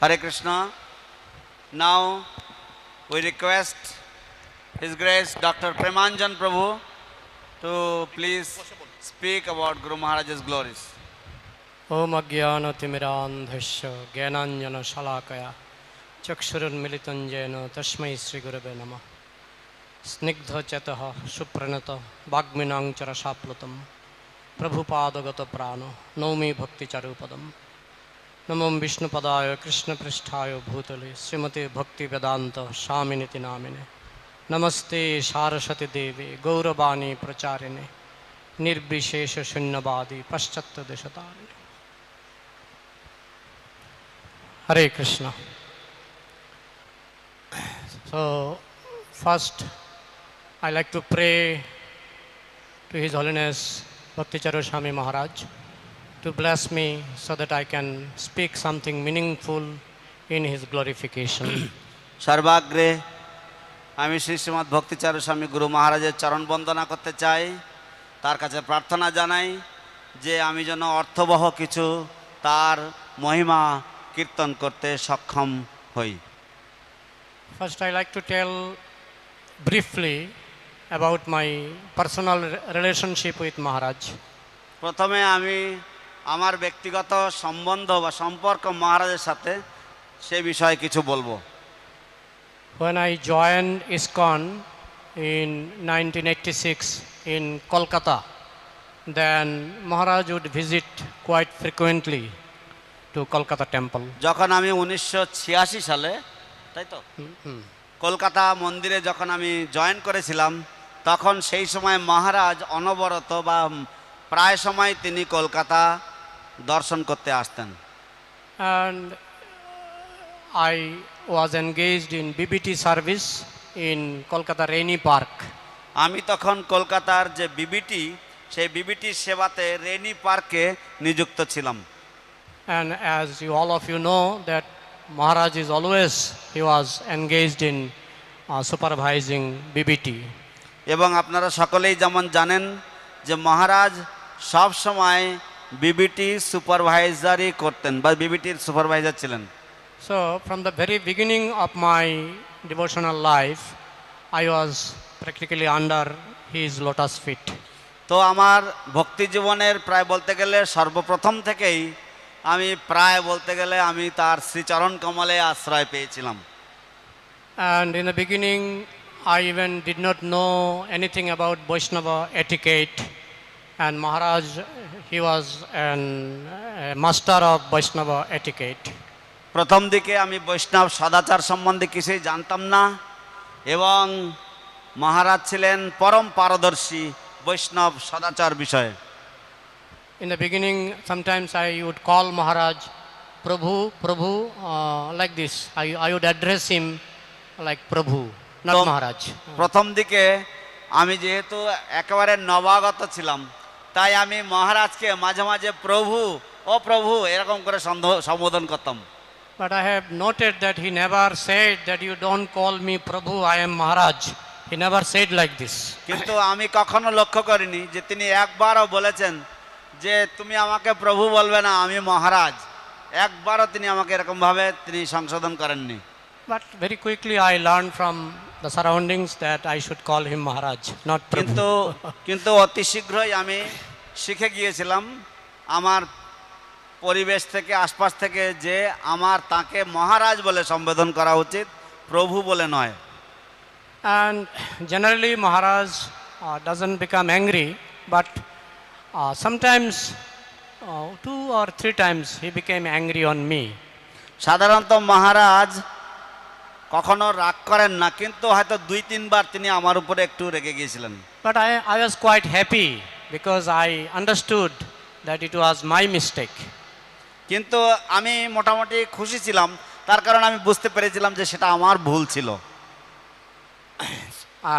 Hare Krishna. Now we request His Grace Dr. Premanjan Prabhu to please speak about Guru Maharaj's glories. ओम अज्ञानतिमिरान्धस्य ज्ञानाञ्जनशलाकया चक्षुरुन्मिलितं तस्मै श्रीगुरवे नमः। स्निग्धचेतः सुप्रणत वाग्मिनां चरसाप्लुतं प्रभुपादगतप्राणो नौमि भक्तिचारुपदं। नमो विष्णुपदाय कृष्णपृष्ठाय भूतले श्रीमते भक्तिवेदान्त स्वामिनिति नामिने। नमस्ते सारस्वती देवे गौरवाणी प्रचारिणे निर्विशेष शून्यवादी पश्चात्देशतारिणे। Hare Krishna. So first I like to pray to His Holiness Bhakticharu Swami Maharaj to bless me so that I can speak something meaningful in His glorification. সর্বাগ্রে আমি শ্রী শ্রীমৎ ভক্তিচারু স্বামী গুরু মহারাজের চরণ বন্দনা করতে চাই, তার কাছে প্রার্থনা জানাই যে আমি যেন অর্থবহ কিছু তার মহিমা কীর্তন করতে সক্ষম হই। First I like to tell briefly about my personal relationship with Maharaj. প্রথমে আমি আমার ব্যক্তিগত সম্বন্ধ বা সম্পর্ক মহারাজের সাথে সে বিষয়ে কিছু বলবো। When I joined ISKCON in 1986 in Kolkata, then Maharaj would visit quite frequently to Kolkata temple. যখন আমি 1986 সালে, তাই তো, কলকাতা মন্দিরে যখন আমি জয়েন করেছিলাম, তখন সেই সময় মহারাজ অনবরত বা প্রায় সময় তিনি কলকাতা দর্শন করতে আসতেন। And I was engaged in BBT service in Kolkata Rainy Park. আমি তখন কলকাতার যে বিবিটি, সেই বিবিটির সেবাতে রেনি পার্কে নিযুক্ত ছিলাম। And as all of you know that Maharaj is always, he was engaged in supervising BBT. এবং আপনারা সকলেই যেমন জানেন যে মহারাজ সব সময় বিবিটি সুপারভাইজারই করতেন বা বিবিটির সুপারভাইজার ছিলেন। So from the very beginning of my devotional life, I was practically under his lotus feet. তো আমার ভক্তি জীবনের প্রায় বলতে গেলে সর্বপ্রথম থেকেই আমি প্রায় বলতে গেলে আমি তার শ্রীচরণ কমলে আশ্রয় পেয়েছিলাম। And in the beginning, I even did not know anything about Vaishnava etiquette. And Maharaj, he was a master of Vaishnava etiquette. প্রথম দিকে আমি বৈষ্ণব সদাচার সম্বন্ধে কিছুই জানতাম না, এবং মহারাজ ছিলেন পরম পারদর্শী বৈষ্ণব সদাচার বিষয়ে। In the beginning, sometimes I would call Maharaj Prabhu, Prabhu, like this. I would address him like Prabhu, not Maharaj. প্রথম দিকে আমি যেহেতু একেবারে নবাগত ছিলাম, তাই আমি মহারাজকে মাঝে মাঝে প্রভু ও প্রভু এরকম করে সম্বোধন করতাম। But I have noted that he never said that you don't call me Prabhu, I am Maharaj. He never said like this. কিন্তু আমি কখনো লক্ষ্য করিনি যে তিনি একবারও বলেছেন যে তুমি আমাকে প্রভু বলবে না, আমি মহারাজ। একবারও তিনি আমাকে এরকম ভাবে তিনি সংশোধন করেননি। But very quickly I learned from the surroundings that I should call him Maharaj, not Prabhu. কিন্তু অতি শীঘ্রই আমি শিখে গিয়েছিলাম আমার পরিবেশ থেকে, আশপাশ থেকে, যে আমার তাকে মহারাজ বলে সম্বোধন করা উচিত, প্রভু বলে নয়। And generally Maharaj doesn't become angry, but sometimes 2 or 3 times he became angry on me. সাধারণত মহারাজ কখনো রাগ করেন না, কিন্তু হয়তো 2-3 বার তিনি আমার উপরে একটু রেগে গিয়েছিলেন। But I was quite happy because I understood that it was my mistake. কিন্তু আমি মোটামুটি খুশি ছিলাম, তার কারণ আমি বুঝতে পেরেছিলাম যে সেটা আমার ভুল ছিল।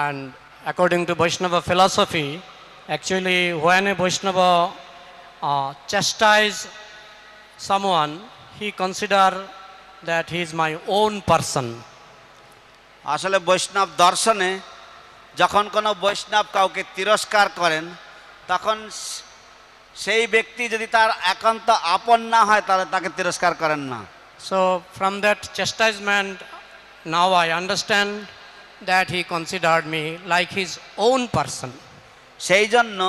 And according to Vaishnava philosophy, actually when a Vaishnava chastise someone, he consider that he is my own person. আসলে বৈষ্ণব দর্শনে যখন কোনো বৈষ্ণব কাউকে তিরস্কার করেন, তখন সেই ব্যক্তি যদি তার একান্ত আপন না হয় তাহলে তাকে তিরস্কার করেন না, So from that chastisement, now I understand that he considered me like his own person. সেই জন্য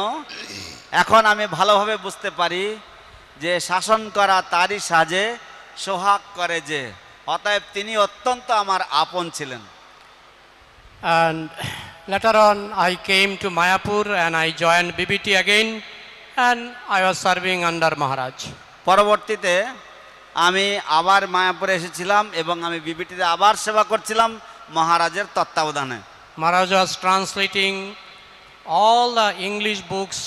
এখন আমি ভালোভাবে বুঝতে পারি যে শাসন করা তারই সাজে, সোহাগ করে যে, অতএব তিনি অত্যন্ত আমার আপন ছিলেন। And later on, I came to Mayapur and I joined BBT again, and I was serving under Maharaj. পরবর্তীতে আমি আবার মায়াপুরে এসেছিলাম এবং আমি বিবিটিতে আবার সেবা করছিলাম মহারাজের তত্ত্বাবধানে। Maharaj was translating all the English books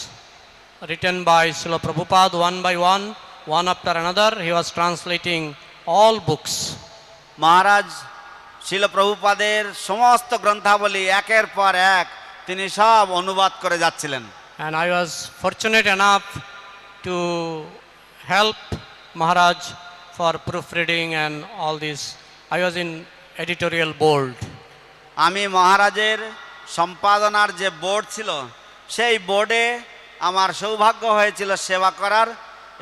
written by Srila Prabhupada one by one after another. He was translating all books. মহারাজ শিল প্রভুপাদের সমস্ত গ্রন্থাবলী একের পর এক তিনি সব অনুবাদ করে যাচ্ছিলেন। And I was fortunate enough to help Maharaj for proofreading and all this. I was in editorial board. আমি মহারাজের সম্পাদনার যে বোর্ড ছিল সেই বোর্ডে আমার সৌভাগ্য হয়েছিল সেবা করার,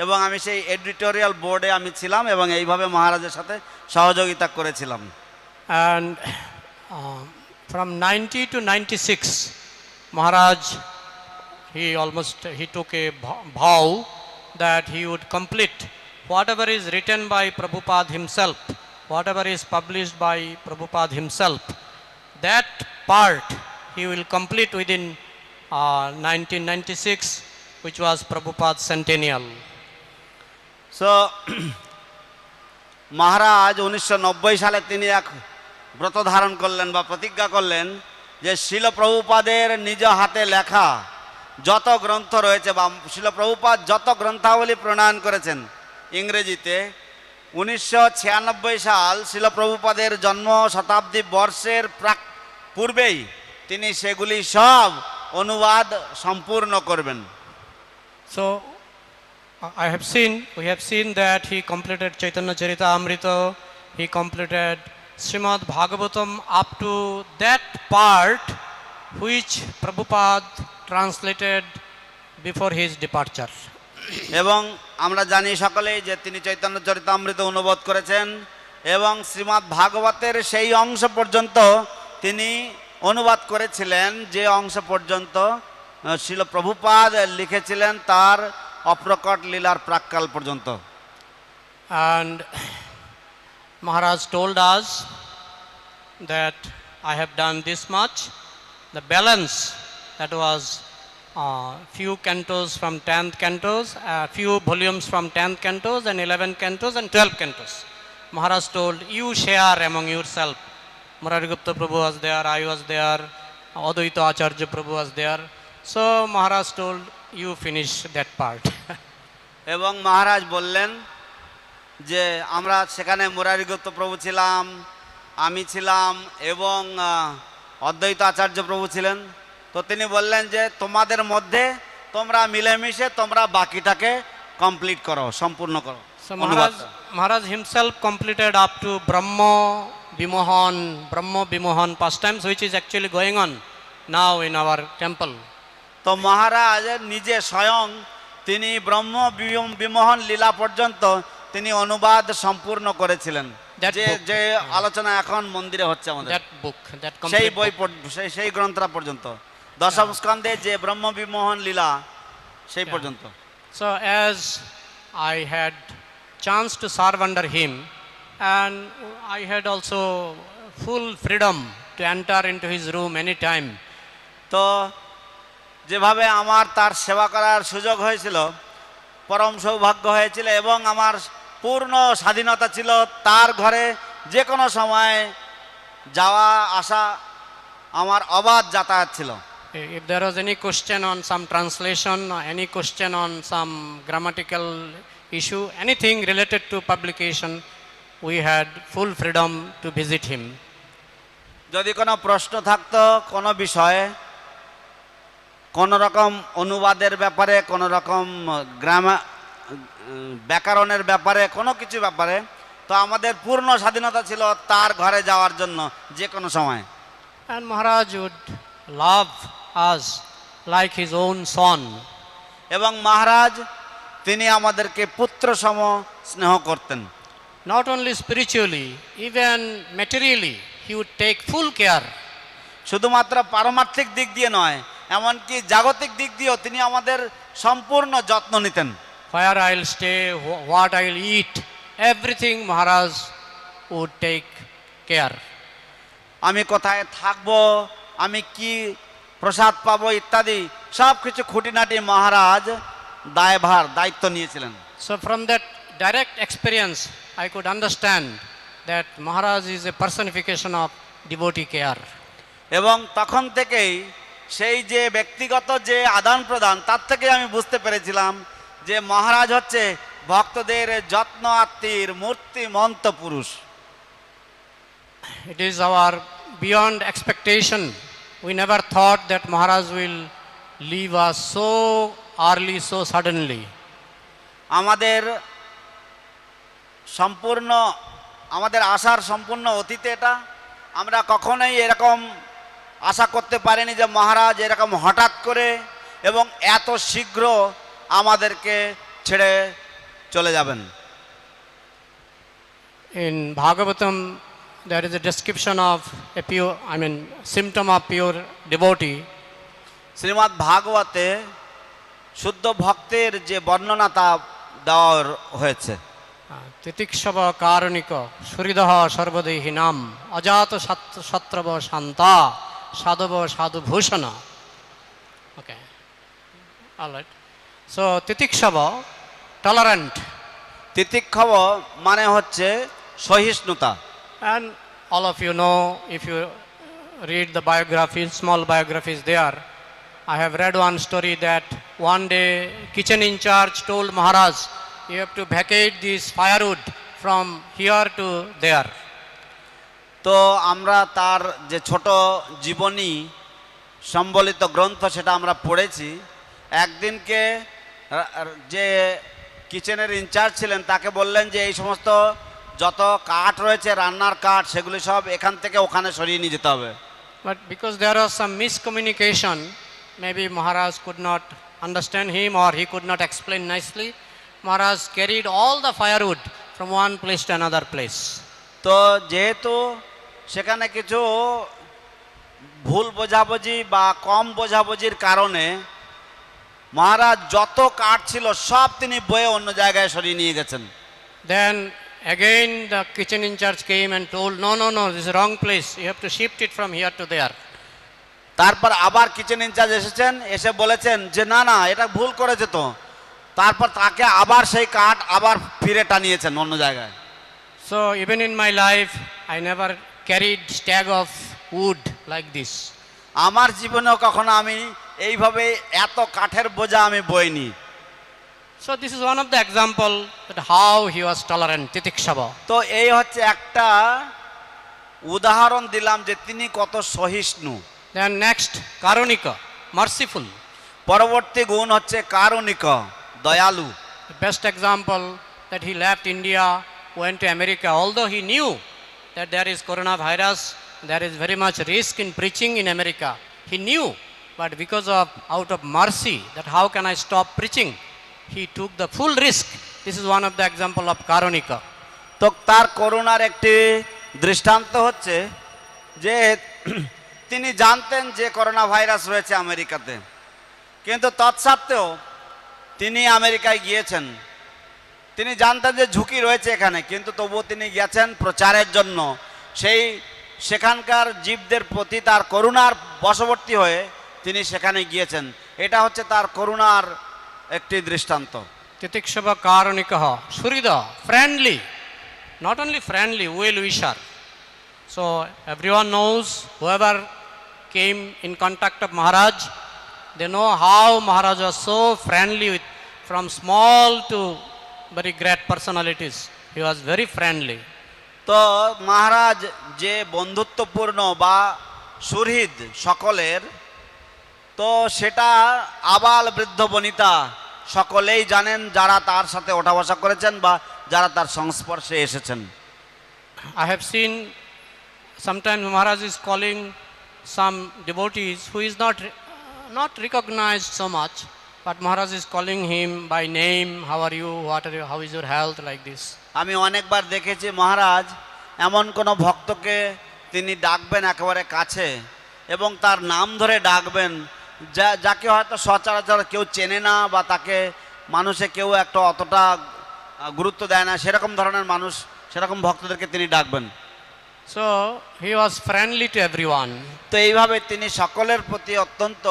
এবং আমি সেই এডিটোরিয়াল বোর্ডে আমি ছিলাম এবং এইভাবে মহারাজের সাথে সহযোগিতা করেছিলাম। And from 90 to 96, Maharaj, he took a vow that he would complete whatever is written by Prabhupada himself, whatever is published by Prabhupada himself, that part he will complete within 1996, which was Prabhupada's centennial. So Maharaj 1990 সালে তিনি এক ব্রত ধারণ করলেন বা প্রতিজ্ঞা করলেন যে শিল প্রভুপাদের নিজ হাতে লেখা যত গ্রন্থ রয়েছে বা শিল প্রভুপাদ যত গ্রন্থাবলী প্রণয়ন করেছেন ইংরেজিতে, 1996 সাল শিল প্রভুপাদের জন্ম শতাব্দী বর্ষের পূর্বেই তিনি সেগুলি সব অনুবাদ সম্পূর্ণ করবেন। So we have seen that he completed Chaitanya Charitamrita, he completed Srimad Bhagavatam up to that part which Prabhupada translated before his departure. এবং আমরা জানি সকলেই যে তিনি চৈতন্য চরিতামৃত অনুবাদ করেছেন এবং শ্রীমদ্ ভাগবতের সেই অংশ পর্যন্ত তিনি অনুবাদ করেছিলেন যে অংশ পর্যন্ত শিল প্রভুপাদ লিখেছিলেন তার অপ্রকট লীলার প্রাক্কাল পর্যন্ত। And Maharaj told us that I have done this much. The balance, that was few cantos from 10th cantos, few volumes from 10th cantos, and 11 cantos and 12 cantos. Maharaj told, you share among yourself. Murari Gupta Prabhu was there, I was there, Advaita Acharya Prabhu was there. So Maharaj told, you finish that part. এবং মহারাজ বললেন যে আমরা সেখানে মুরারি গুপ্ত প্রভু ছিলাম, আমি ছিলাম এবং অদ্বৈত আচার্য প্রভু ছিলেন। তো তিনি বললেন যে তোমাদের মধ্যে তোমরা মিলেমিশে তোমরা বাকিটাকে কমপ্লিট করো, সম্পূর্ণ করো। So Maharaj himself completed up to Brahma Vimohan pastimes, which is actually going on now in our temple. তো মহারাজ নিজে স্বয়ং তিনি ব্রহ্ম বিমোহন লীলা পর্যন্ত তিনি অনুবাদ সম্পূর্ণ করেছিলেন, যে আলোচনা এখন মন্দিরে হচ্ছে আমাদের, সেই বই সেই গ্রন্থটা পর্যন্ত, দশম স্কন্ধে যে ব্রহ্ম বিমোহন লীলা সেই পর্যন্ত। So as I had chance to serve under him, and I had also full freedom to enter into his room anytime. তো যেভাবে আমার তার সেবা করার সুযোগ হয়েছিল, পরম সৌভাগ্য হয়েছিল এবং আমার পূর্ণ স্বাধীনতা ছিল তার ঘরে যে কোনো সময় যাওয়া আসা, আমার অবাধ যাতায়াত ছিল। If there was any question on some translation or any question on some grammatical issue, anything related to publication, we had full freedom to visit him. যদি কোনো প্রশ্ন থাকতো কোনো বিষয়ে, কোনো রকম অনুবাদের ব্যাপারে, কোনো রকম ব্যাকরণের ব্যাপারে, কোনো কিছু ব্যাপারে, তো আমাদের পূর্ণ স্বাধীনতা ছিল তার ঘরে যাওয়ার জন্য যে কোনো সময়। And Maharaj would love us like his own son. এবং মহারাজ তিনি আমাদেরকে পুত্র সম স্নেহ করতেন। not only spiritually, even materially, he would take full care. শুধুমাত্র পারমার্থিক দিক দিয়ে নয়, এমনকি জাগতিক দিক দিয়েও তিনি আমাদের সম্পূর্ণ যত্ন নিতেন। Where I'll stay, what I'll eat, everything Maharaj would take care. আমি কোথায় থাকবো, আমি কি প্রসাদ পাবো ইত্যাদি সব কিছু খুঁটিনাটি মহারাজ দায়িত্ব নিয়েছিলেন। So from that direct experience, I could understand that Maharaj is a personification of devotee care. এবং তখন থেকেই সেই যে ব্যক্তিগত যে আদান প্রদান তার থেকে আমি বুঝতে পেরেছিলাম যে মহারাজ হচ্ছে ভক্তদের যত্ন আত্মীর মূর্তিমন্ত পুরুষ। It is our beyond expectation. We never thought that Maharaj will leave us so early, so suddenly. আমাদের আশার সম্পূর্ণ অতীতে এটা। আমরা কখনোই এরকম আশা করতে পারিনি যে মহারাজ এরকম হঠাৎ করে এবং এত শীঘ্র আমাদেরকে ছেড়ে চলে যাবেন। In Bhagavatam, there is a description of a pure, symptom of pure devotee. Shrimad ভাগবতে শুদ্ধ ভক্তের যে বর্ণনা তা দেওয়া হয়েছে। তিতিক্ষব কারণিক সুহৃদঃ সর্বদেহি নাম অজাত শত্রব Shanta সাধব সাধুভূষণ। Okay, all right. So তিতিক্ষব, tolerant. তিতিক্ষব মানে হচ্ছে সহিষ্ণুতা। And all of you know, if you read the biographies, small biographies there, I have read one story that one day kitchen in charge told Maharaj, you have to vacate this firewood from here to there. তো আমরা তার যে ছোট জীবনী সম্বলিত গ্রন্থ সেটা আমরা পড়েছি। একদিনকে যে কিচেনের ইনচার্জ ছিলেন তাকে বললেন যে এই সমস্ত যত কাঠ রয়েছে রান্নার কাঠ সেগুলি সব এখান থেকে ওখানে সরিয়ে নিয়ে যেতে হবে। But because there was some miscommunication, maybe Maharaj could not understand him or he could not explain nicely, Maharaj carried all the firewood from one place to another place. তো যেহেতু সেখানে কিছু ভুল বোঝাবুঝি বা কম বোঝাবুঝির কারণে মহারাজ যত কাঠ ছিল সব তিনি বয়ে অন্য জায়গায় সরিয়ে নিয়ে গেছেন। Then again the kitchen in charge came and told, no, this is wrong place, you have to shift it from here to there. তারপর আবার কিচেন ইনচার্জ এসেছেন, এসে বলেছেন যে না এটা ভুল করেছে তো। তারপর তাকে আবার সেই কাঠ আবার ফিরে টানিয়েছেন অন্য জায়গায়। So even in my life I never carried stag of wood like this. আমার জীবনেও কখনো আমি এইভাবে এত কাঠের বোঝা আমি বইনি। So this is one of the example that how he was tolerant, titikshava. তো এই হচ্ছে একটা উদাহরণ দিলাম যে তিনি কত সহিষ্ণু। Then next, karunika, merciful. পরবর্তী গুণ হচ্ছে কারুণিক, দয়ালু। The best example that he left India, went to America, although he knew that there is coronavirus, there is very much risk in preaching in America. He knew, but because of out of mercy that how can I stop preaching, he took the full risk. This is one of the example of karunika. তো তার করুণার একটি দৃষ্টান্ত হচ্ছে যে তিনি জানতেন যে করোনা ভাইরাস রয়েছে আমেরিকাতে, কিন্তু তৎসত্ত্বেও তিনি আমেরিকায় গিয়েছেন। তিনি জানতেন যে ঝুঁকি রয়েছে এখানে, কিন্তু তবুও তিনি গেছেন প্রচারের জন্য। সেখানকার জীবদের প্রতি তার করুণার বশবর্তী হয়ে তিনি সেখানে গিয়েছেন। এটা হচ্ছে তার করুণার একটি দৃষ্টান্ত। Titikshava karunika, surida, friendly, not only friendly, well wisher. So everyone knows, whoever came in contact of Maharaj, they know how Maharaj was so friendly with, from small to very great personalities. He was very friendly. তো মহারাজ যে বন্ধুত্বপূর্ণ বা সুহৃদ সকলের, তো সেটা আবাল বৃদ্ধ বনিতা সকলেই জানেন যারা তার সাথে ওঠা বসা করেছেন বা যারা তার সংস্পর্শে এসেছেন। I have seen sometimes Maharaj is calling some devotees who is not recognized so much, but Maharaj is calling him by name, how are you, what are you, how is your health, like this. আমি অনেকবার দেখেছি মহারাজ এমন কোনো ভক্তকে তিনি ডাকবেন একেবারে কাছে এবং তার নাম ধরে ডাকবেন, যাকে হয়তো সচরাচর কেউ চেনে না বা তাকে মানুষে কেউ একটা অতটা গুরুত্ব দেয় না, সেরকম ধরনের মানুষ, সেরকম ভক্তদেরকে তিনি ডাকবেন। So he was friendly to everyone. তো এইভাবে তিনি সকলের প্রতি অত্যন্ত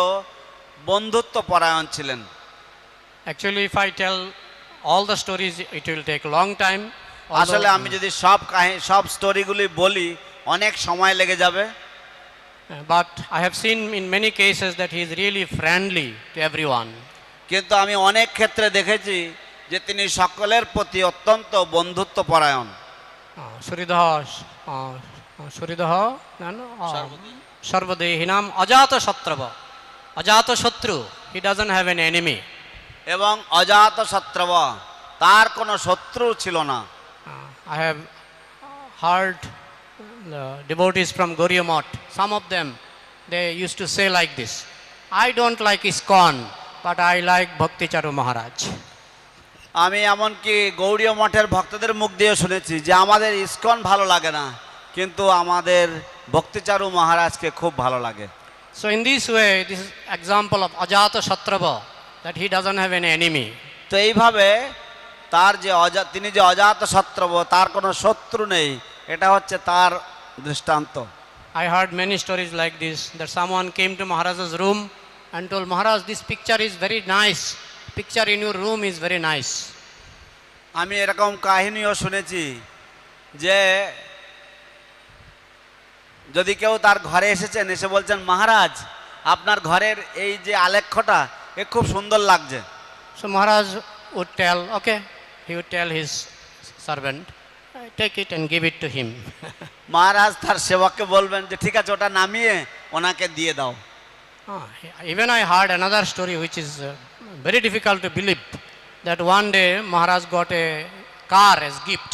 বন্ধুত্ব পরায়ণ ছিলেন। Actually, if I tell all the stories, it will take a long time. আসলে আমি যদি সব স্টোরিগুলি বলি অনেক সময় লেগে যাবে, But I have seen in many cases that he is really friendly to everyone. কিন্তু আমি অনেক ক্ষেত্রে দেখেছি যে তিনি সকলের প্রতি অত্যন্ত বন্ধুত্ব পরায়ণ। Suridah, Sarvadehinam Ajata Shatrava. Ajata Shatru, he doesn't have an enemy. এবং অজাত শত্রুব, তার কোনো শত্রু ছিল না। I have heard devotees from Gaudiya Math, some of them, they used to say like this, I don't like ISKCON, but I like Bhakti Charu Maharaj. আমি এমনকি গৌড়ীয় মঠের ভক্তদের মুখ দিয়ে শুনেছি যে আমাদের ইসকন ভালো লাগে না, কিন্তু আমাদের ভক্তিচারু মহারাজকে খুব ভালো লাগে। So in this way, this is example of Ajata Shatrava, that he doesn't have an enemy. তো এইভাবে তার যে তিনি যে অজাত শত্রু, তার কোনো শত্রু নেই, এটা হচ্ছে তার দৃষ্টান্ত। I heard many stories like this, that someone came to Maharaj's room and told Maharaj, this picture is very nice, picture in your room is very nice. আমি এরকম কাহিনীও শুনেছি যে যদি কেউ তার ঘরে এসেছেন, এসে বলছেন মহারাজ আপনার ঘরের এই যে আলেখ্যটা এ খুব সুন্দর লাগছে। So Maharaj would tell, okay, he would tell his servant, take it and give it to him. মহারাজ তার সেবককে বলবেন যে ঠিক আছে ওটা নামিয়ে ওনাকে দিয়ে দাও। Even I heard another story which is very difficult to believe, that one day Maharaj got a car as gift.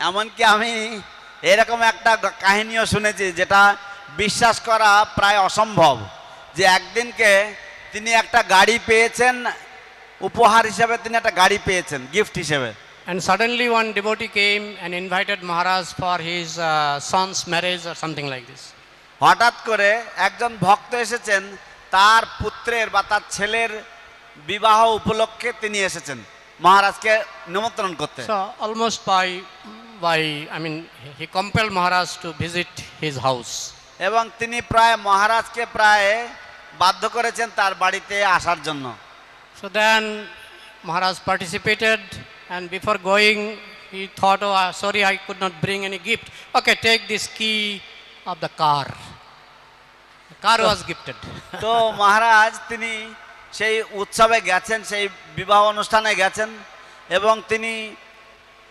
এমনকি আমি এরকম একটা কাহিনীও শুনেছি যেটা বিশ্বাস করা প্রায় অসম্ভব, যে একদিনকে তিনি একটা গাড়ি পেয়েছেন, উপহার হিসেবে তিনি একটা গাড়ি পেয়েছেন গিফট হিসেবে। And suddenly one devotee came and invited Maharaj for his son's marriage or something like this. হঠাৎ করে একজন ভক্ত এসেছেন, তার পুত্রের বা তার ছেলের বিবাহ উপলক্ষে তিনি এসেছেন মহারাজকে নিমন্ত্রণ করতে। So almost I mean, he compelled Maharaj to visit his house. এবং তিনি প্রায় মহারাজকে প্রায় বাধ্য করেছেন তার বাড়িতে আসার জন্য। So then Maharaj participated, and before going he thought, oh sorry, I could not bring any gift. Okay, take this key of the car. The car was gifted. তো মহারাজ তিনি সেই উৎসবে গেছেন, সেই বিবাহ অনুষ্ঠানে গেছেন এবং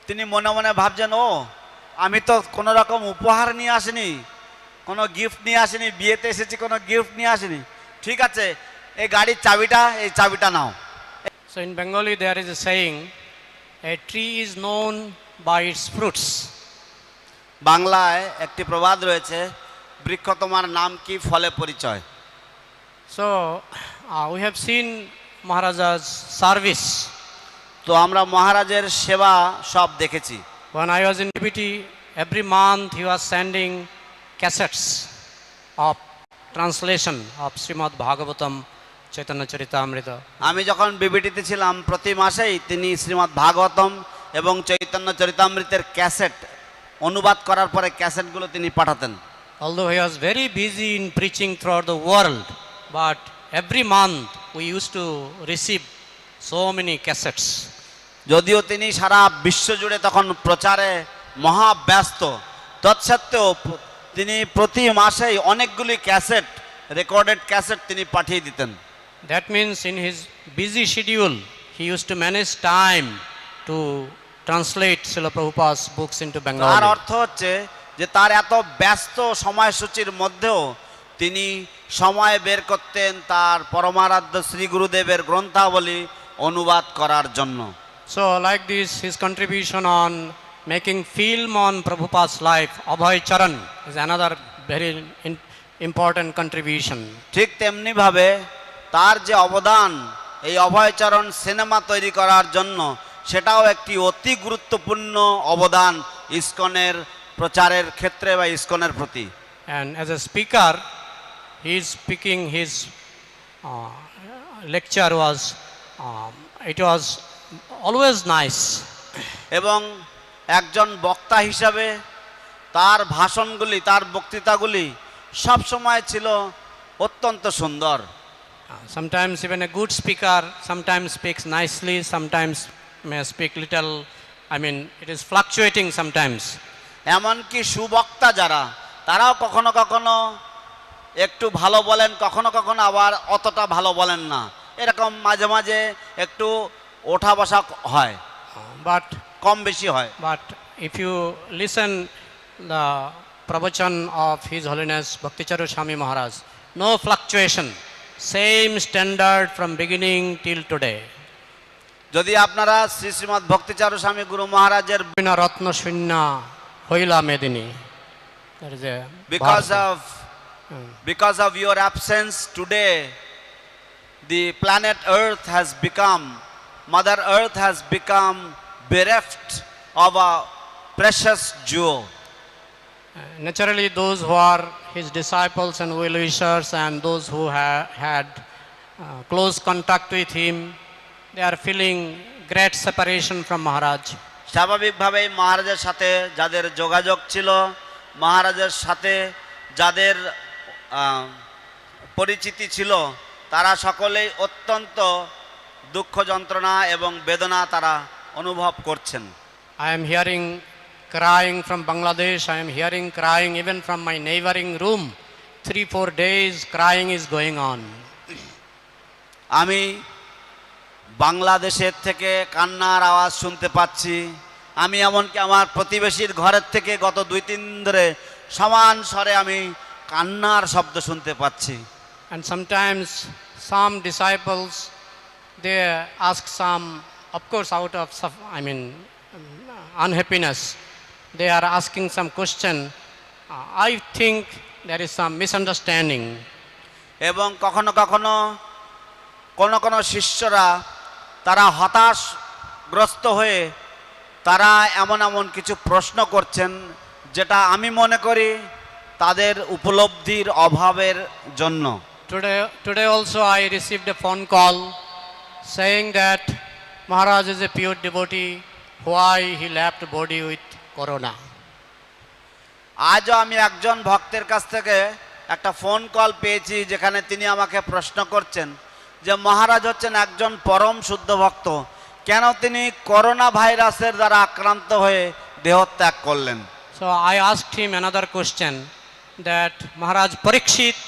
তিনি মনে মনে ভাবছেন, ও আমি তো কোনো রকম উপহার নিয়ে আসিনি, কোনো গিফট নিয়ে আসিনি, বিয়েতে এসেছি কোনো গিফট নিয়ে আসিনি, ঠিক আছে এই গাড়ির চাবিটা নাও। So in Bengali there is a saying, a tree is known by its fruits. বাংলায় একটি প্রবাদ রয়েছে, বৃক্ষ তোমার নাম কি ফলে পরিচয়। So we have seen Maharaja's service. তো আমরা মহারাজের সেবা সব দেখেছি। When I was in DBT, every month he was sending cassettes of translation of Srimad Bhagavatam, Chaitanya Charitamrita. আমি যখন বিবিটিতে ছিলাম প্রতি মাসেই তিনি শ্রীমদ্ ভাগবতম এবং চৈতন্য চরিতামৃতের ক্যাসেট অনুবাদ করার পরে ক্যাসেটগুলো তিনি পাঠাতেন। Although he was very busy in preaching throughout the world, but every month we used to receive so many cassettes. যদিও তিনি সারা বিশ্ব জুড়ে তখন প্রচারে মহাব্যস্ত, তৎসত্ত্বেও তিনি প্রতি মাসেই অনেকগুলি ক্যাসেট, রেকর্ডেড ক্যাসেট তিনি পাঠিয়ে দিতেন। That means in his busy schedule, he used to manage time to translate Srila Prabhupada's books into তার Bengali. অর্থ হচ্ছে যে তার এত ব্যস্ত সময়সূচির মধ্যেও তিনি সময় বের করতেন তার পরমারাধ্য শ্রী গুরুদেবের গ্রন্থাবলী অনুবাদ করার জন্য। So like this, his contribution on making film on Prabhupada's life, Abhay Charan, is another very important contribution. ঠিক তেমনি ভাবে তার যে অবদান এই অভয়চরণ সিনেমা তৈরি করার জন্য, সেটাও একটি অতি গুরুত্বপূর্ণ অবদান ইসকনের প্রচারের ক্ষেত্রে বা ইসকনের প্রতি। And as a speaker, his speaking, his lecture was, it was always nice. এবং একজন বক্তা হিসাবে তার ভাষণগুলি, তার বক্তৃতাগুলি সব সময় ছিল অত্যন্ত সুন্দর। Sometimes even a good speaker sometimes speaks nicely, sometimes may speak little, I mean, it is fluctuating sometimes. এমনকি সুবক্তা যারা, তারাও কখনো কখনো একটু ভালো বলেন, কখনো কখনো আবার অতটা ভালো বলেন না, এরকম মাঝে মাঝে একটু ওঠা বসা হয়, But কম বেশি হয়। if you listen the pravachan of His Holiness Bhakticharu Swami Maharaj, no fluctuation, same standard from beginning till today. যদি আপনারা শ্রী শ্রীমৎ ভক্তিচারু স্বামী গুরু মহারাজের Bina Ratna Shunya Hoila Medini. That is a because of your absence today, the planet Earth has become, Mother Earth has become bereft of a precious jewel. Naturally, those who are his disciples and well-wishers and those who had close contact with him, they are feeling great separation from Maharaj. স্বাভাবিকভাবেই মহারাজের সাথে যাদের যোগাযোগ ছিল, মহারাজের সাথে যাদের পরিচিতি ছিল, তারা সকলেই অত্যন্ত দুঃখ যন্ত্রণা এবং বেদনা তারা অনুভব করছেন। I am hearing crying from Bangladesh, I am hearing crying even from my neighboring room. 3-4 days crying is going on. আমি বাংলাদেশের থেকে কান্নার আওয়াজ শুনতে পাচ্ছি। আমি এমনকি আমার প্রতিবেশীর ঘরের থেকে গত 2-3 দিন ধরে সমান স্বরে আমি কান্নার শব্দ শুনতে পাচ্ছি। And sometimes some disciples, they ask some, of course out of, unhappiness, they are asking some question. I think there is some misunderstanding. এবং কখনো কখনো কোন শিষ্যরা তারা হতাশগ্রস্ত হয়ে তারা এমন কিছু প্রশ্ন করছেন, যেটা আমি মনে করি তাদের উপলব্ধির অভাবের জন্য। Today also I received a phone call saying that Maharaj is a pure devotee, why he left body with corona. আজও আমি একজন ভক্তের কাছ থেকে একটা ফোন কল পেয়েছি, যেখানে তিনি আমাকে প্রশ্ন করছেন যে মহারাজ হচ্ছেন একজন পরম শুদ্ধ ভক্ত, কেন তিনি করোনা ভাইরাসের দ্বারা আক্রান্ত হয়ে দেহত্যাগ করলেন। So I asked him another question, that Maharaj Parikshit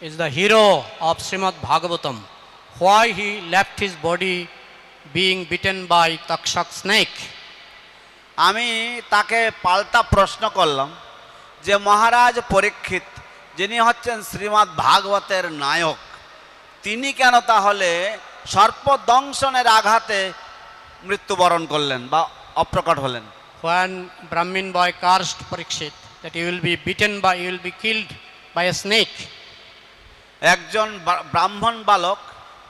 is the hero of Srimad Bhagavatam, why he left his body being bitten by Takshak snake. আমি তাকে পাল্টা প্রশ্ন করলাম যে মহারাজ পরীক্ষিত, যিনি হচ্ছেন শ্রীমদ্ ভাগবতের নায়ক, তিনি কেন তাহলে সর্পদংশনের আঘাতে মৃত্যুবরণ করলেন বা অপ্রকট হলেন। When Brahmin boy cursed Parikshit that you will be beaten by, you will be killed by a snake. একজন ব্রাহ্মণ বালক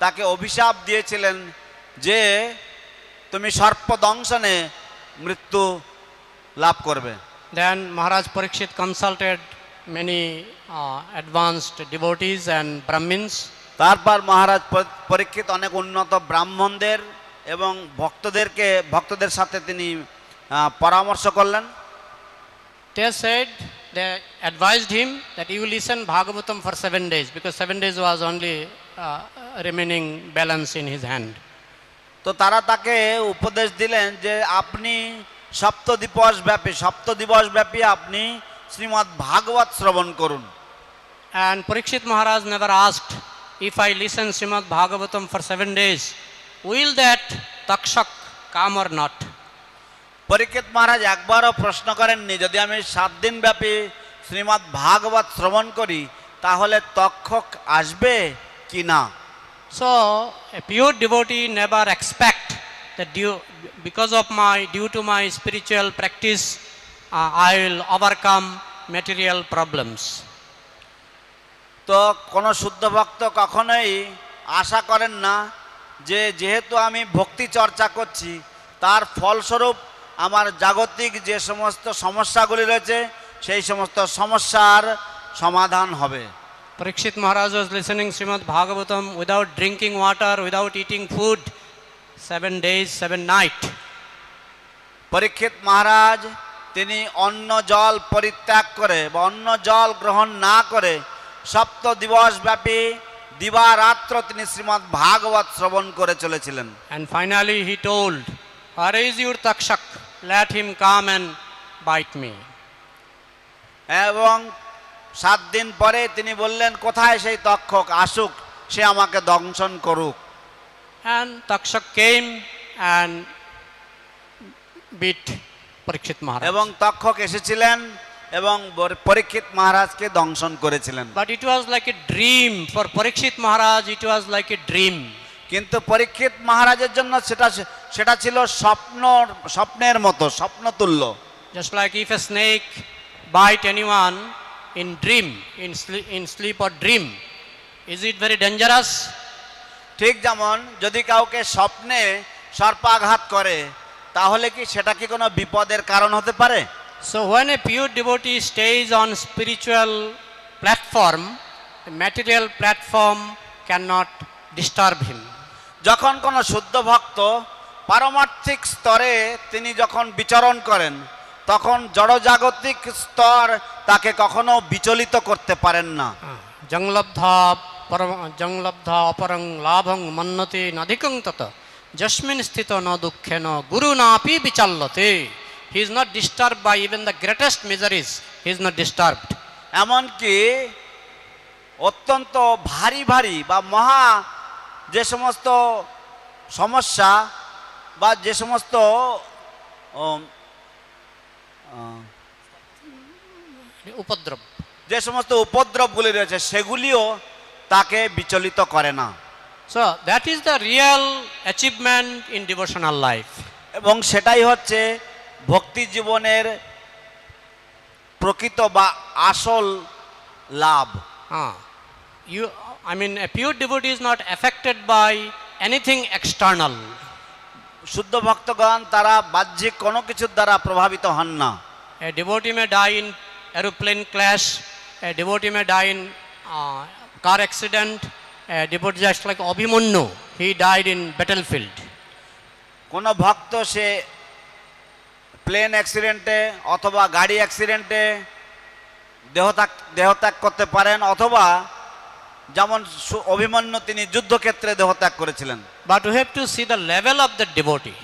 তাকে অভিশাপ দিয়েছিলেন যে তুমি সর্পদংশনে মৃত্যু লাভ করবে। Then Maharaj Parikshit consulted many advanced devotees and Brahmins. তারপর মহারাজ পরীক্ষিত অনেক উন্নত ব্রাহ্মণদের এবং ভক্তদের সাথে তিনি পরামর্শ করলেন। They said, they advised him that you listen Bhagavatam for 7 days, because 7 days was only remaining balance in his hand. তো তারা তাকে উপদেশ দিলেন যে আপনি সপ্তদিবস ব্যাপী আপনি শ্রীমদ্ ভাগবত শ্রবণ করুন। And Parikshit Maharaj never asked, if I listen Srimad Bhagavatam for 7 days, will that Takshak come or not? পরীক্ষিত মহারাজ একবারও প্রশ্ন করেননি, যদি আমি 7 দিন ব্যাপী শ্রীমদ্ ভাগবত শ্রবণ করি তাহলে তক্ষক আসবে কি না। So a pure devotee never expect that due to my spiritual practice, I will overcome material problems. তো কোন শুদ্ধ ভক্ত কখনোই আশা করেন না যে যেহেতু আমি ভক্তি চর্চা করছি তার ফলস্বরূপ আমার জাগতিক যে সমস্ত সমস্যাগুলি রয়েছে সেই সমস্ত সমস্যার সমাধান হবে। Parikshit Maharaj was listening Srimad Bhagavatam without drinking water, without eating food, 7 days, 7 nights. পরীক্ষিত মহারাজ তিনি অন্ন জল পরিত্যাগ করে বা অন্ন জল গ্রহণ না করে সপ্ত দিবস ব্যাপী দিবারাত্র তিনি শ্রীমদ্ ভাগবত শ্রবণ করে চলেছিলেন। And finally he told, "Where is your Takshak? Let him come and bite me." এবং 7 দিন পরে তিনি বললেন, কোথায় সেই তক্ষক, আসুক, সে আমাকে দংশন করুক। And Takshak came and beat Parikshit Maharaj. এবং তক্ষক এসেছিলেন এবং পরীক্ষিত মহারাজকে দংশন করেছিলেন। But it was like a dream for Parikshit Maharaj. It was like a dream. কিন্তু পরীক্ষিত মহারাজের জন্য সেটা ছিল স্বপ্নের মতো, স্বপ্নতুল্য। Just like if a snake bite anyone in dream, in sleep or dream, is it very dangerous? ঠিক যেমন যদি কাউকে স্বপ্নে সর্পাঘাত করে তাহলে কি সেটা কি কোনো বিপদের কারণ হতে পারে? So when a pure devotee stays on spiritual platform, the material platform cannot disturb him. যখন কোনো শুদ্ধ ভক্ত পারমার্থিক স্তরে তিনি যখন বিচরণ করেন তখন জড়জাগতিক স্তর তাকে কখনো বিচলিত করতে পারেন না। Janglabdha aparang labhang mannate nadhikang tata jasmin sthito na dukkhena guru napi vichallate. He is not disturbed by even the greatest miseries. He is not disturbed. এমনকি অত্যন্ত ভারী ভারী বা মহা যে সমস্ত সমস্যা বা যে সমস্ত Upadrab. যে সমস্ত উপদ্রবগুলি রয়েছে সেগুলিও তাকে বিচলিত করে না। So that is the real achievement in devotional life. এবং সেটাই হচ্ছে ভক্তি জীবনের প্রকৃত বা আসল লাভ। A pure devotee is not affected by anything external. শুদ্ধ ভক্তগণ তারা বাহ্যিক কোনো কিছুর দ্বারা প্রভাবিত হন না। A devotee may die in aeroplane crash. A devotee may die in car accident. A devotee just like Abhimanyu, he died in battlefield. কোনো ভক্ত সে প্লেন অ্যাক্সিডেন্টে অথবা গাড়ি অ্যাক্সিডেন্টে দেহত্যাগ করতে পারেন, অথবা যেমন অভিমন্যু তিনি যুদ্ধক্ষেত্রে দেহত্যাগ করেছিলেন। But we have to see the level of the devotee.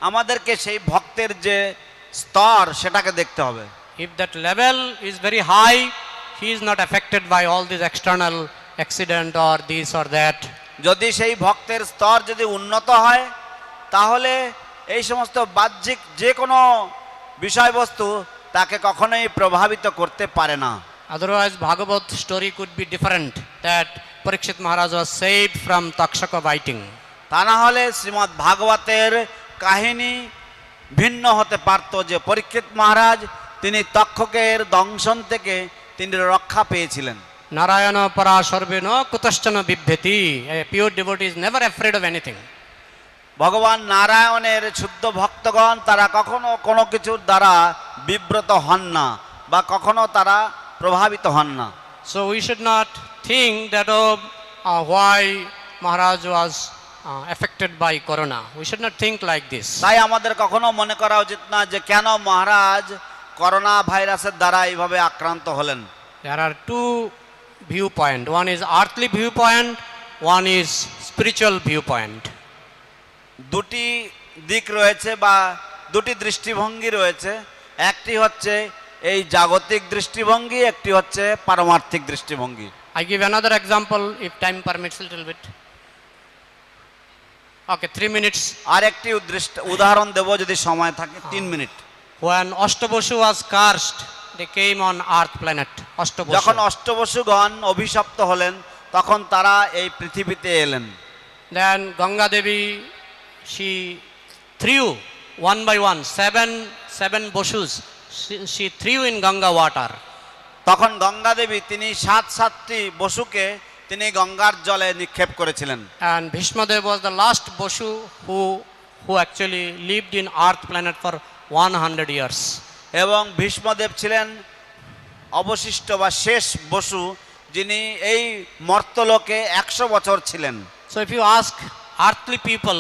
আমাদেরকে সেই ভক্তের যে স্তর সেটাকে দেখতে হবে। If that level is very high, he is not affected by all these external accident or this or that. যদি সেই ভক্তের স্তর যদি উন্নত হয় তাহলে এই সমস্ত বাহ্যিক যে কোনো বিষয়বস্তু তাকে কখনোই প্রভাবিত করতে পারে না। Otherwise, Bhagavad story could be different, that Parikshit Maharaj was saved from Takshaka biting. তা না হলে শ্রীমদ্ ভাগবতের কাহিনী ভিন্ন হতে পারত, যে পরীক্ষিত মহারাজ তিনি তক্ষকের দংশন থেকে তিনি রক্ষা পেয়েছিলেন। Narayana para sarvena kutaschana bibhyati. A pure devotee is never afraid of anything. ভগবান নারায়ণের শুদ্ধ ভক্তগণ তারা কখনো কোনো কিছুর দ্বারা বিব্রত হন না বা কখনো তারা প্রভাবিত হন না। So we should not think that why Maharaj was affected by corona. We should not think like this. তাই আমাদের কখনো মনে করা উচিত না যে কেন মহারাজ করোনা ভাইরাসের দ্বারা এইভাবে আক্রান্ত হলেন। There are two viewpoints. One is earthly viewpoint, one is spiritual viewpoint. দুটি দিক রয়েছে বা দুটি দৃষ্টিভঙ্গি রয়েছে, একটি হচ্ছে এই জাগতিক দৃষ্টিভঙ্গি, একটি হচ্ছে পারমার্থিক দৃষ্টিভঙ্গি। I give another example if time permits a little bit. Okay, 3 minutes. আর একটি উদাহরণ দেব যদি সময় থাকে, 3 minute. When Ashtabashu was cursed, they came on earth planet. যখন Ashtabashu. অষ্টবসুগণ অভিশপ্ত হলেন তখন তারা এই পৃথিবীতে এলেন। Then Ganga Devi, she threw one by one, seven Boshus. She threw in Ganga water. তখন গঙ্গা দেবী তিনি 7টি বসুকে তিনি গঙ্গার জলে নিক্ষেপ করেছিলেন। And Bhishmadev was the last Boshu who actually lived in Earth planet for 100 years. এবং ভীষ্মদেব ছিলেন অবশিষ্ট বা শেষ বসু, যিনি এই মর্তলোকে 100 বছর ছিলেন। So if you ask earthly people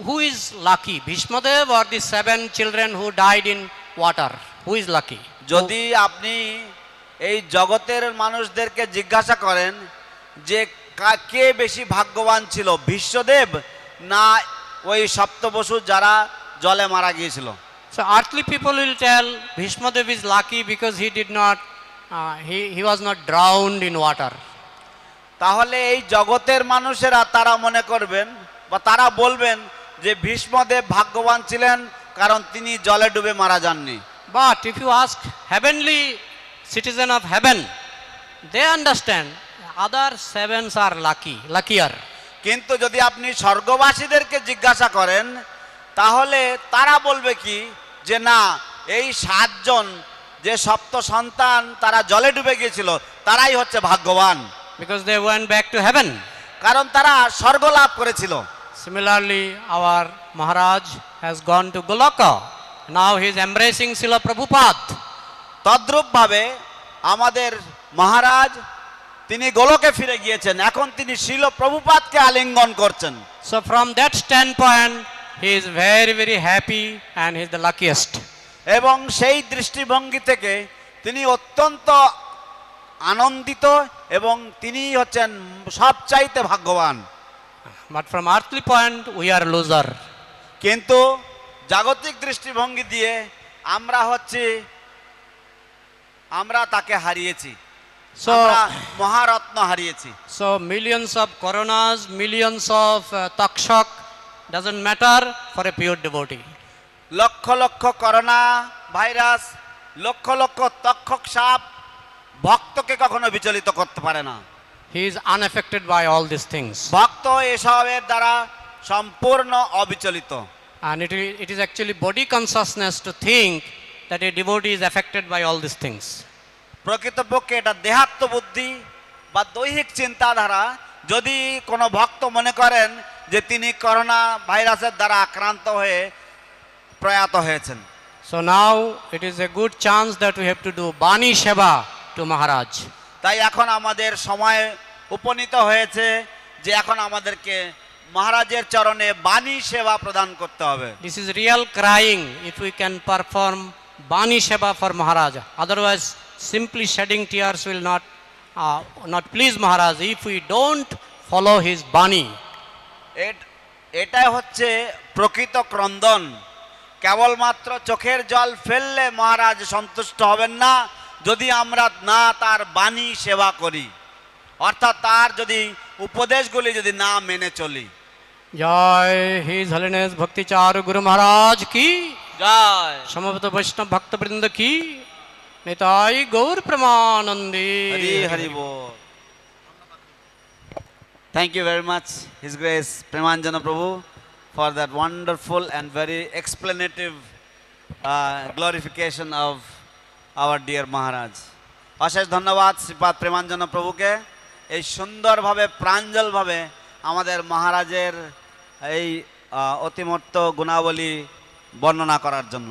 who is lucky, Bhishmadev or the 7 children who died in water, who is lucky? যদি আপনি এই জগতের মানুষদেরকে জিজ্ঞাসা করেন যে কে বেশি ভাগ্যবান ছিল, ভীষ্মদেব না ওই সপ্তবসু যারা জলে মারা গিয়েছিল? So earthly people will tell Bhishmadev is lucky because he did not, he was not drowned in water. তাহলে এই জগতের মানুষেরা তারা মনে করবেন বা তারা বলবেন যে ভীষ্মদেব ভাগ্যবান ছিলেন কারণ তিনি জলে ডুবে মারা যাননি। But if you ask heavenly citizen of heaven, they understand other 7s are luckier. কিন্তু যদি আপনি স্বর্গবাসীদেরকে জিজ্ঞাসা করেন তাহলে তারা বলবে কি যে না, এই 7 জন যে সপ্ত সন্তান তারা জলে ডুবে গিয়েছিল তারাই হচ্ছে ভাগ্যবান, Because they went back to heaven. কারণ তারা স্বর্গ লাভ করেছিল। Similarly, our Maharaj has gone to Goloka. Now he is embracing Srila Prabhupada. তদ্রূপ ভাবে আমাদের মহারাজ তিনি গোলকে ফিরে গিয়েছেন, এখন তিনি শিল প্রভুপাদকে আলিঙ্গন করছেন। So from that standpoint, he is very, very happy and he is the luckiest. এবং সেই দৃষ্টিভঙ্গি থেকে তিনি অত্যন্ত আনন্দিত এবং তিনি হচ্ছেন সবচাইতে ভাগ্যবান। But from earthly point, we are loser. কিন্তু জাগতিক দৃষ্টিভঙ্গি দিয়ে আমরা তাকে হারিয়েছি, আমরা মহারত্ন হারিয়েছি। So millions of coronas, millions of takshak doesn't matter for a pure devotee. Lakh lakh corona virus, lakh lakh তক্ষক সাপ ভক্তকে কখনো বিচলিত করতে পারে না। He is unaffected by all these things. ভক্ত এসবের দ্বারা সম্পূর্ণ অবিচলিত। And it is actually body consciousness to think that a devotee is affected by all these things. প্রকৃতপক্ষে এটা দেহাত্ম বুদ্ধি বা দৈহিক চিন্তাধারা। যদি কোনো ভক্ত মনে করেন যে তিনি করোনা ভাইরাসের দ্বারা আক্রান্ত হয়ে প্রয়াত হয়েছেন, So now it is a good chance that we have to do Bani Seva to Maharaj. তাই এখন আমাদের সময় উপনীত হয়েছে যে এখন আমাদেরকে মহারাজের চরণে বাণী সেবা প্রদান করতে হবে। This is real crying if we can perform Bani Seva for Maharaj. Otherwise, simply shedding tears will not please Maharaj if we don't follow his Bani. এটাই হচ্ছে প্রকৃত ক্রন্দন। কেবলমাত্র চোখের জল ফেললে মহারাজ সন্তুষ্ট হবেন না যদি আমরা না তার বাণী সেবা করি, অর্থাৎ তার যদি উপদেশগুলি যদি না মেনে চলি। জয় His Holiness Bhakti Charu Guru Maharaj ki, জয় সমবেত বৈষ্ণব ভক্তবৃন্দ কি, নিতাই গৌর প্রেমানন্দে। হরি হরি বল। Thank you very much, His Grace Premanjana Prabhu, for that wonderful and very explanative glorification of our dear Maharaj. অশেষ ধন্যবাদ শ্রীপাদ প্রেমাঞ্জনা প্রভুকে এই সুন্দরভাবে প্রাঞ্জলভাবে আমাদের মহারাজের এই অতিমূর্ত গুণাবলী বর্ণনা করার জন্য।